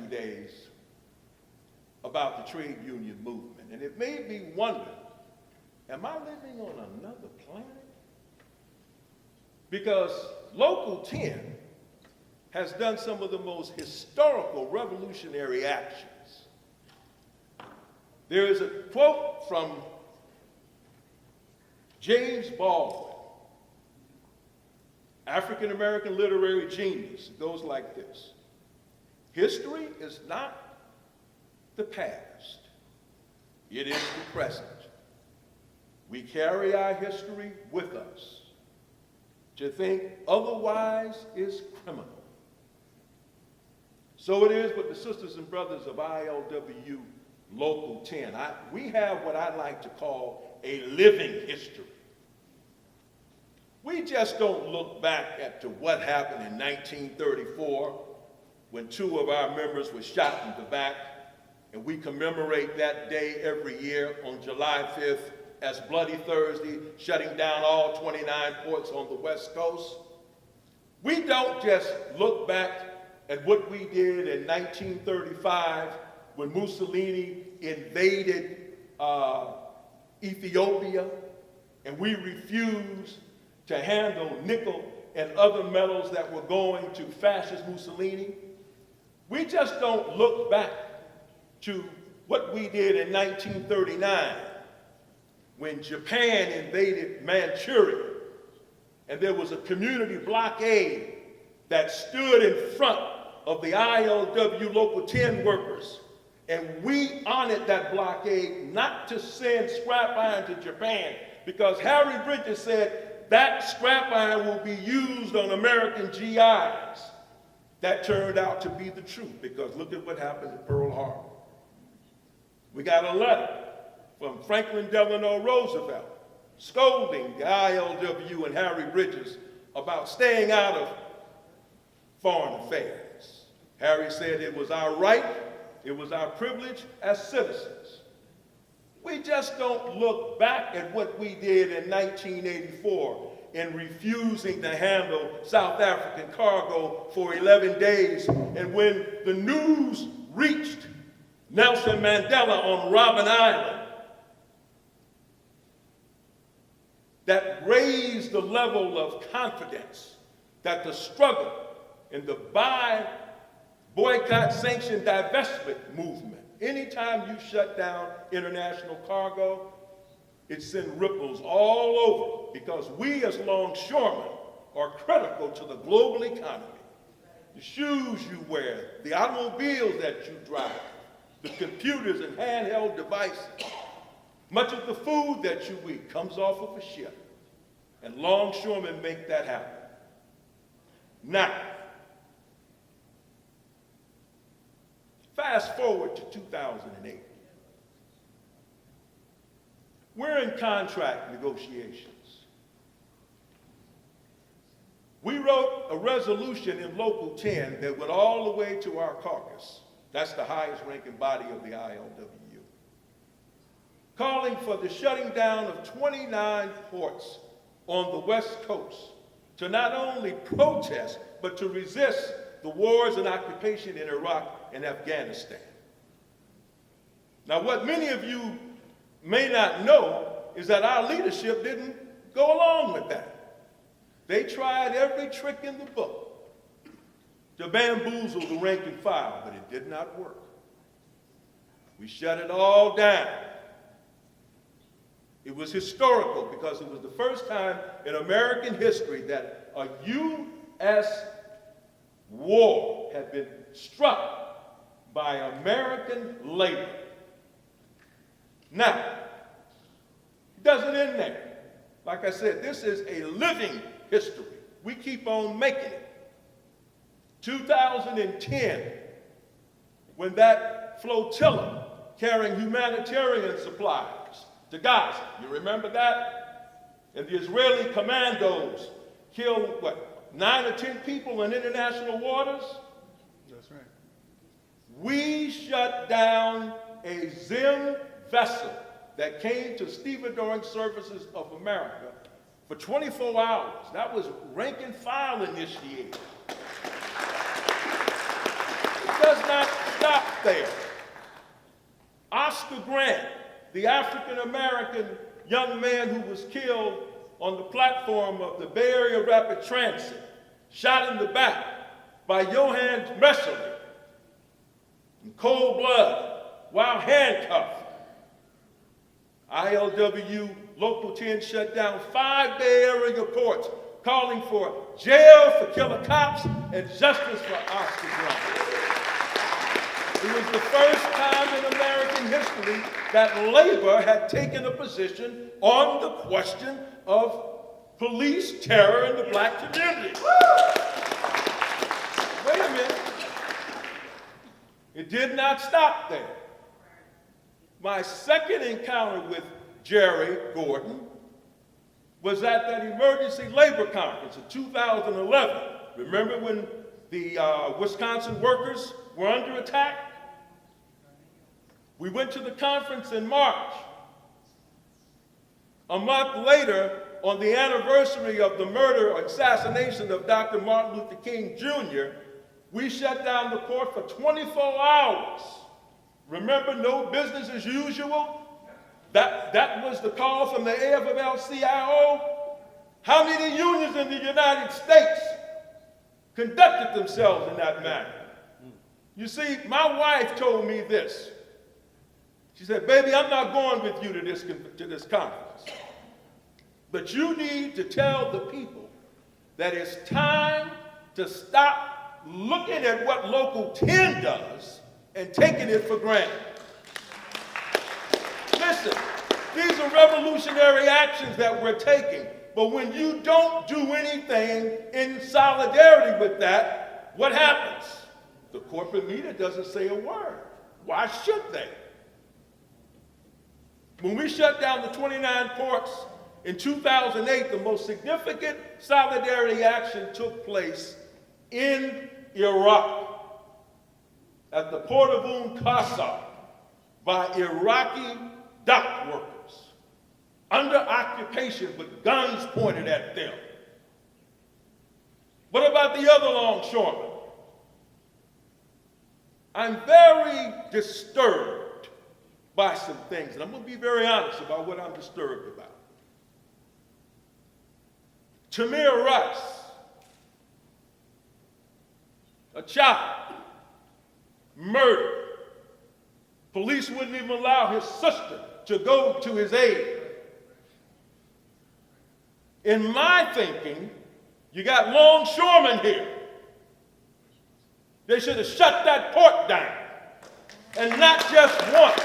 days about the trade union movement, and it made me wonder, am I living on another planet? Because Local 10 has done some of the most historical revolutionary actions. There is a quote from James Baldwin, African-American literary genius. It goes like this: history is not the past, it is the present. We carry our history with us. To think otherwise is criminal. So it is with the sisters and brothers of ILWU Local 10. We have what I like to call a living history. We just don't look back to what happened in 1934 when 2 of our members were shot in the back, and we commemorate that day every year on July 5th as Bloody Thursday, shutting down all 29 ports on the West Coast. We don't just look back at what we did in 1935 when Mussolini invaded Ethiopia, and we refused to handle nickel and other metals that were going to fascist Mussolini. We just don't look back to what we did in 1939 when Japan invaded Manchuria, and there was a community blockade that stood in front of the ILWU Local 10 workers, and we honored that blockade not to send scrap iron to Japan, because Harry Bridges said that scrap iron will be used on American GIs. That turned out to be the truth, because look at what happened at Pearl Harbor. We got a letter from Franklin Delano Roosevelt scolding the ILWU and Harry Bridges about staying out of foreign affairs. Harry said it was our right, it was our privilege as citizens. We just don't look back at what we did in 1984 in refusing to handle South African cargo for 11 days, and when the news reached Nelson Mandela on Robben Island, that raised the level of confidence that the struggle in the boycott, sanction, divestment movement, anytime you shut down international cargo, it sends ripples all over, because we as longshoremen are critical to the global economy. The shoes you wear, the automobiles that you drive, the computers and handheld devices, much of the food that you eat comes off of a ship, and longshoremen make that happen. Now, fast forward to 2008. We're in contract negotiations. We wrote a resolution in Local 10 that went all the way to our caucus. That's the highest ranking body of the ILWU, calling for the shutting down of 29 ports on the West Coast to not only protest, but to resist the wars and occupation in Iraq and Afghanistan. Now, what many of you may not know is that our leadership didn't go along with that. They tried every trick in the book to bamboozle the rank and file, but it did not work. We shut it all down. It was historical because it was the first time in American history that a U.S. war had been struck by American labor. Now, it doesn't end there. Like I said, this is a living history. We keep on making it. 2010, when that flotilla carrying humanitarian supplies to Gaza, you remember that? And the Israeli commandos killed, 9 or 10 people in international waters? That's right. We shut down a Zim vessel that came to stevedoring services of America for 24 hours. That was rank and file initiated. It does not stop there. Oscar Grant, the African-American young man who was killed on the platform of the Bay Area Rapid Transit, shot in the back by Johann Messerly in cold blood while handcuffed. ILWU Local 10 shut down 5 Bay Area ports, calling for jail for killer cops and justice for Oscar Grant. It was the first time in American history that labor had taken a position on the question of police terror in the black community. Wait a minute. It did not stop there. My second encounter with Jerry Gordon was at that emergency labor conference in 2011. Remember when the Wisconsin workers were under attack? We went to the conference in March. A month later, on the anniversary of the murder or assassination of Dr. Martin Luther King Jr., we shut down the port for 24 hours. Remember, no business as usual? That was the call from the AFL-CIO. How many unions in the United States conducted themselves in that manner? You see, my wife told me this. She said, baby, I'm not going with you to this conference. But you need to tell the people that it's time to stop looking at what Local 10 does and taking it for granted. Listen, these are revolutionary actions that we're taking, but when you don't do anything in solidarity with that, what happens? The corporate media doesn't say a word. Why should they? When we shut down the 29 ports in 2008, the most significant solidarity action took place in Iraq at the port of Qasr by Iraqi dock workers under occupation with guns pointed at them. What about the other longshoremen? I'm very disturbed by some things, and I'm going to be very honest about what I'm disturbed about. Tamir Rice, a child, murdered. Police wouldn't even allow his sister to go to his aid. In my thinking, you got longshoremen here. They should have shut that port down, and not just once.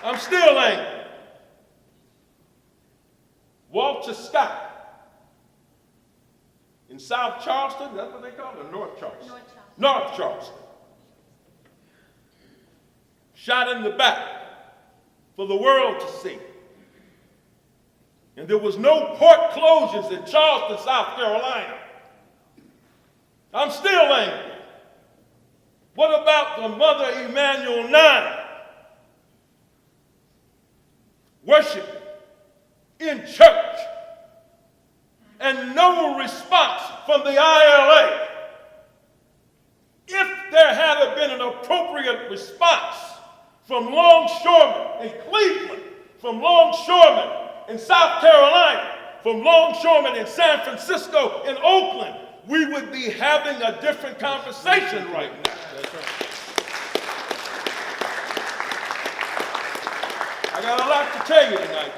I'm still angry. Walter Scott in South Charleston, that's what they call it, North Charleston. North Charleston. Shot in the back for the world to see. And there was no port closures in Charleston, South Carolina. I'm still angry. What about the Mother Emanuel 9? Worshiping in church and no response from the ILA. If there had been an appropriate response from longshoremen in Cleveland, from longshoremen in South Carolina, from longshoremen in San Francisco and Oakland, we would be having a different conversation right now. That's right. I got a lot to tell you tonight.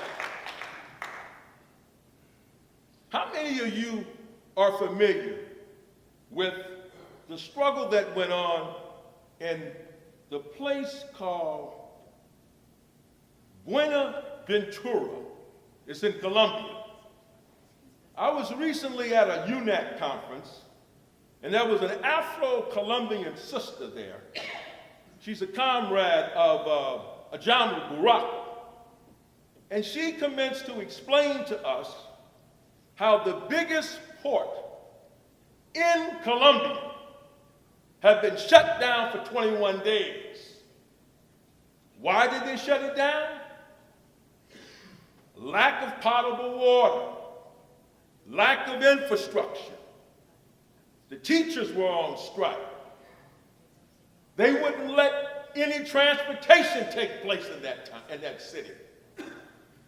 How many of you are familiar with the struggle that went on in the place called Buenaventura? It's in Colombia. I was recently at a UNAC conference, and there was an Afro-Colombian sister there. She's a comrade of Ajamu Burak. And she commenced to explain to us how the biggest port in Colombia had been shut down for 21 days. Why did they shut it down? Lack of potable water, lack of infrastructure. The teachers were on strike. They wouldn't let any transportation take place in that city.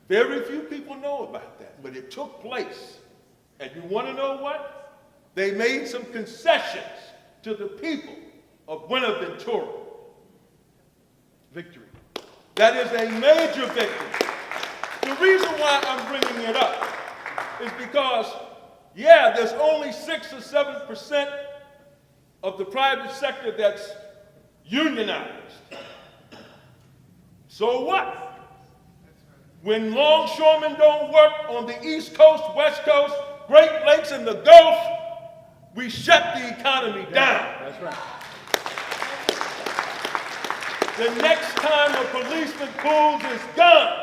Very few people know about that, but it took place. And you want to know what? They made some concessions to the people of Buenaventura. Victory. That is a major victory. The reason why I'm bringing it up is because, yeah, there's only 6 or 7% of the private sector that's unionized. So what? When longshoremen don't work on the East Coast, West Coast, Great Lakes, and the Gulf, we shut the economy down. That's right. The next time a policeman pulls his gun,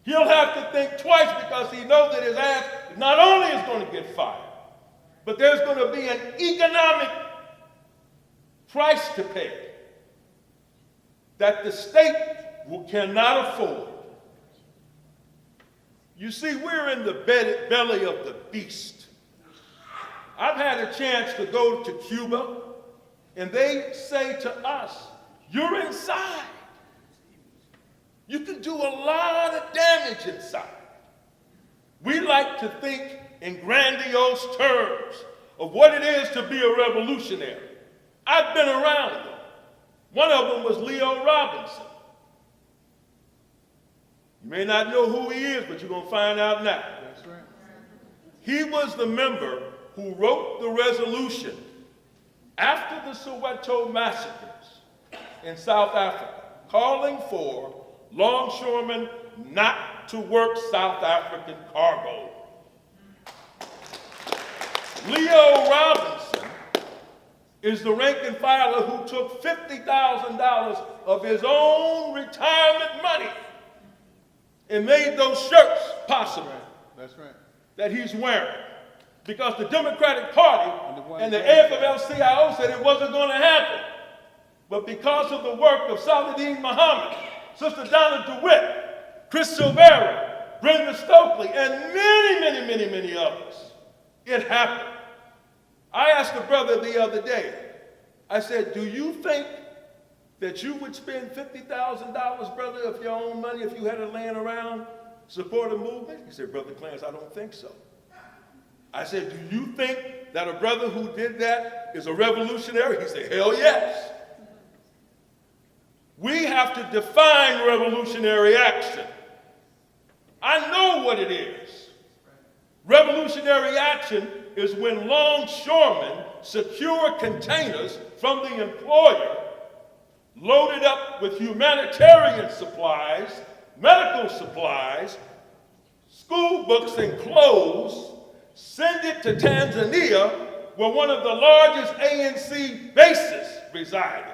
he'll have to think twice because he knows that his ass not only is going to get fired, but there's going to be an economic price to pay that the state cannot afford. You see, we're in the belly of the beast. I've had a chance to go to Cuba, and they say to us, you're inside. You can do a lot of damage inside. We like to think in grandiose terms of what it is to be a revolutionary. I've been around them. One of them was Leo Robinson. You may not know who he is, but you're going to find out now. That's right. He was the member who wrote the resolution after the Soweto massacres in South Africa, calling for longshoremen not to work South African cargo. Leo Robinson is the rank and filer who took $50,000 of his own retirement money and made those shirts possible. That's right. That he's wearing. Because the Democratic Party and the AFL-CIO said it wasn't going to happen. But because of the work of Saladin Muhammad, Sister Donna DeWitt, Chris Silvera, Brenda Stokely, and many others, it happened. I asked a brother the other day, I said, do you think that you would spend $50,000, brother, of your own money if you had it laying around, support a movement? He said, Brother Clarence, I don't think so. I said, do you think that a brother who did that is a revolutionary? He said, hell yes. We have to define revolutionary action. I know what it is. Revolutionary action is when longshoremen secure containers from the employer loaded up with humanitarian supplies, medical supplies, school books and clothes, send it to Tanzania, where one of the largest ANC bases resided,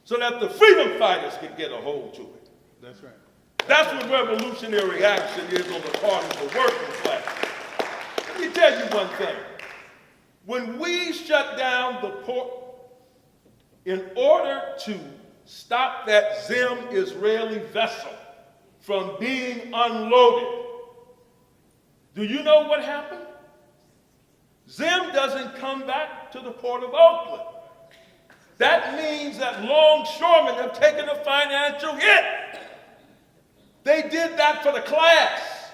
so that the freedom fighters could get a hold to it. That's right. That's what revolutionary action is on the part of the working class. Let me tell you one thing. When we shut down the port, in order to stop that Zim Israeli vessel from being unloaded, do you know what happened? Zim doesn't come back to the port of Oakland. That means that longshoremen have taken a financial hit. They did that for the class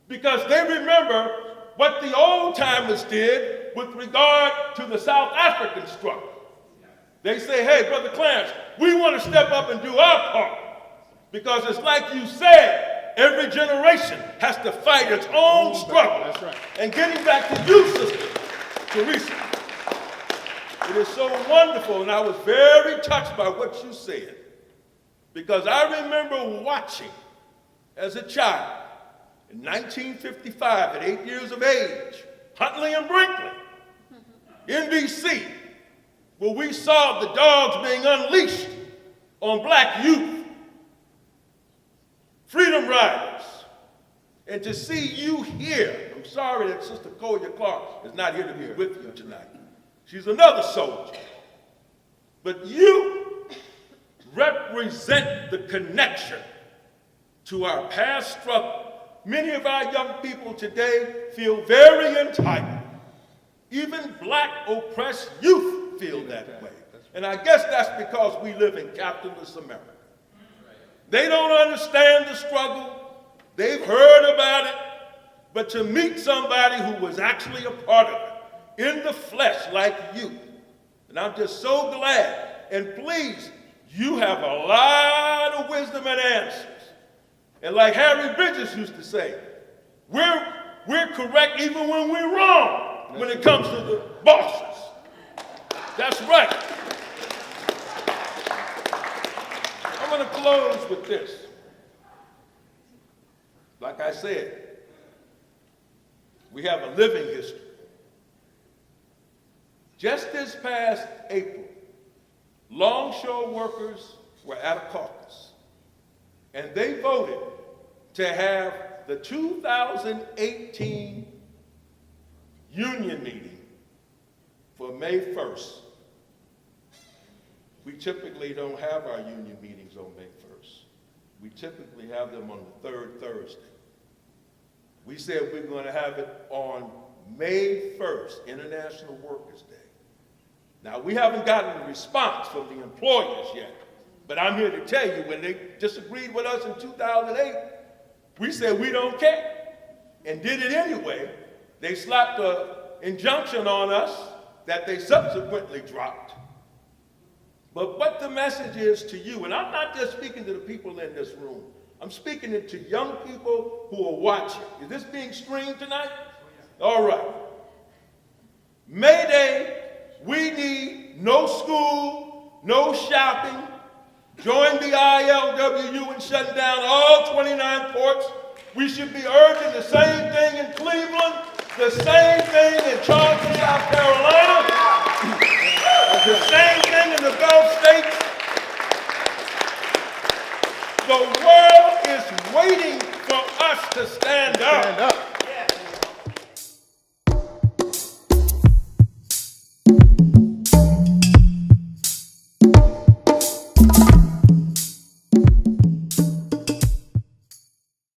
because they remember what the old timers did with regard to the South African struggle. They say, hey, Brother Clarence, we want to step up and do our part because it's like you said, every generation has to fight its own struggle. That's right. And getting back to you, Sister Teresa, it is so wonderful, and I was very touched by what you said, because I remember watching as a child in 1955 at 8 years of age, Huntley and Brinkley, NBC, where we saw the dogs being unleashed on black youth, freedom riders, and to see you here. I'm sorry that Sister Collier Clark is not here to be with you tonight. She's another soldier. But you represent the connection to our past struggle. Many of our young people today feel very entitled. Even black oppressed youth feel that way. And I guess that's because we live in capitalist America. They don't understand the struggle. They've heard about it. But to meet somebody who was actually a part of it, in the flesh like you, and I'm just so glad. And please, you have a lot of wisdom and answers. And like Harry Bridges used to say, we're correct even when we're wrong when it comes to the bosses. That's right. I'm going to close with this. Like I said, we have a living history. Just this past April, longshore workers were at a caucus, and they voted to have the 2018 union meeting for May 1st. We typically don't have our union meetings on May 1st. We typically have them on the third Thursday. We said we're going to have it on May 1st, International Workers' Day. Now, we haven't gotten a response from the employers yet, but I'm here to tell you, when they disagreed with us in 2008, we said we don't care, and did it anyway. They slapped an injunction on us that they subsequently dropped. But what the message is to you, and I'm not just speaking to the people in this room, I'm speaking to young people who are watching. Is this being streamed tonight? All right. May Day, we need no school, no shopping. Join the ILWU in shutting down all 29 ports. We should be urging the same thing in Cleveland, the same thing in Charleston, South Carolina, the same thing in the Gulf States. The world is waiting for us to stand up.